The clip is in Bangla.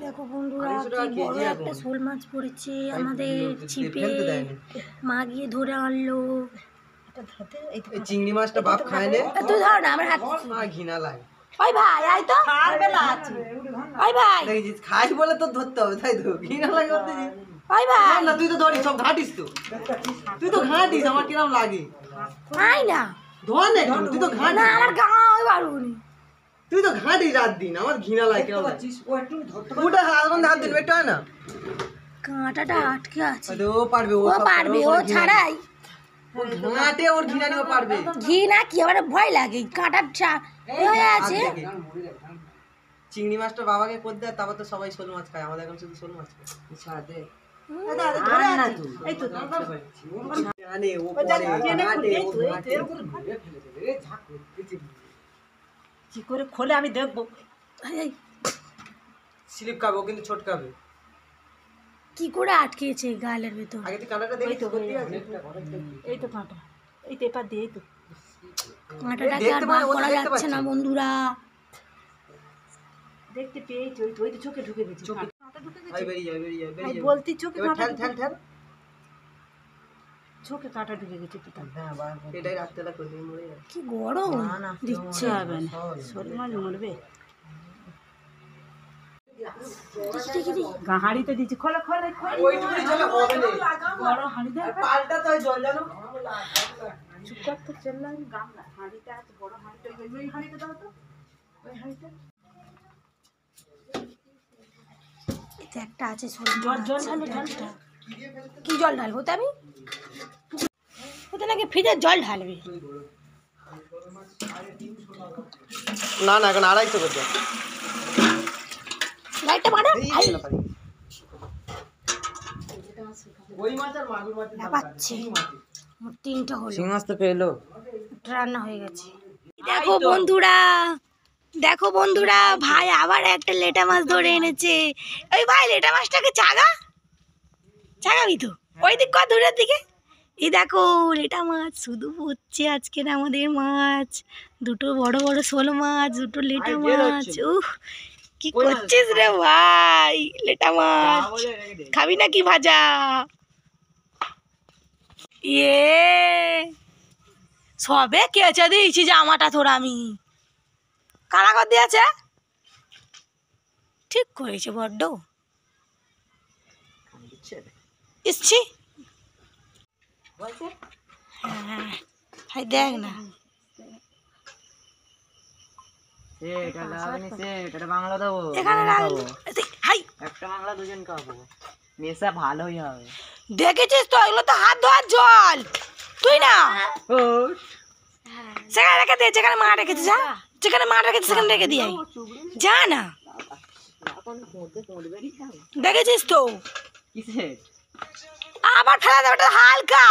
দেখো বন্ধুরা কি বড় একটা শোল মাছ পড়েছে আমাদের ছিপে, মা গিয়ে ধরে আনলো। চিংড়ি মাছটা বাপ খাইলে তুই ধর না, আমার হাত ঘৃণা লাগে। ওই ভাই আই তো, ওই ভাই খাই বলে তো ধরতে হবে, তাই তো ঘৃণা লাগে বলতে। ওই ভাই না তুই তো ধরিস, সব ঘাটিস তো, তুই তো ঘাটিস, আমার কিরম লাগে। আই না ধর না, তুই তো ঘাটিস না, আমার গা ওই বাড়ুনি, তুই তো ঘাটিস রাত দিন, আমার ঘৃণা লাগে। ওটা হাজবেন্ড হাত দিন বেটা না, কাঁটাটা আটকে আছে। ও পারবে, ও পারবে, ও ছাড়াই ঘাটে ওর ঘৃণা নিয়ে পারবে। ঘি না কি আমার ভয় লাগে, কাঁটা হয়ে আছে। চিংড়ি মাছটা বাবাকে করে দেয়, তারপর তো সবাই শোল মাছ খায়, আমাদের এখন শুধু শোল মাছ খায়। কি করে খোলে আমি দেখবো। স্লিপ খাবে, ও কিন্তু ছোটকাবে। কি করে আটকেছে গালের ভেতর? আগে তুই কাঁটাটা দেখি তো, এই তো কাঁটা, এই তো এপার দিয়ে, এই তো কাঁটাটাকে আর বার করা যাচ্ছে না বন্ধুরা। দেখতে পেয়েছি, ওই তো চোখে ঢুকে গেছে। বলতি চোখে চোখে কাঁটা ঢুকে গেছে। এটাই রাত্রেবেলা করে দিই, মরে যাবে। কি গরম দিচ্ছে, হবে না, শোল মাছ মরবে। হাঁড়িতে দিচ্ছি, খোলে খোলে ওইটুকুনি জলে হবে না, বড় হাঁড়িতে পাল্টা তো জল জানো। চুপ কর তো, চেল্লা গামলা হাঁড়িটা আছে, বড় হাঁড়িটা, ওই হাঁড়িটা দাও তো, ওই হাঁড়িটা। এটা একটা আছে জল জল ঢালো, জলটা কি জল ঢালবো তো আমি? ওটা নাকি ফ্রিজের জল ঢালবে। না না, এখন 250 করে দাও। লাইটটা মারো। ওই মাছ আর মাগুর মাছ পাচ্ছে, মোট 3টা হলো। শিং মাছ তো পেলো, রান্না হয়ে গেছে। দেখো বন্ধুরা, দেখো বন্ধুরা, ভাই আবার একটা লেটা মাছ ধরে এনেছে। ওই ভাই লেটা মাছটাকে চাগাবি তো, ওই দিক কর, দূরের দিকে। এই দেখো লেটা মাছ শুধু পড়ছে আজকের আমাদের মাছ, দুটো বড় বড় শোল মাছ, দুটো লেটা মাছ। কি করছিস রে ভাই? লেটা মাছ খাবি নাকি ভাজা? সবে কেচে দিয়েছি জামাটা তোর আমি, কারা কর দিয়েছে? ঠিক করেছে বড্ড ইসছি। হ্যাঁ ভাই দেখ না, বাংলা দেবো, একটা বাংলা দুজন খাবো, নেশা ভালোই হবে। দেখেছিস তো, এগুলো তো হাত ধোয়ার জল। তুই না সেখানে রেখে দে, যেখানে মা রেখেছে, যা যেখানে মা রেখেছে সেখানে রেখে দিয়ে যা না। দেখেছিস তো, আবার ফেলা দেবে হালকা।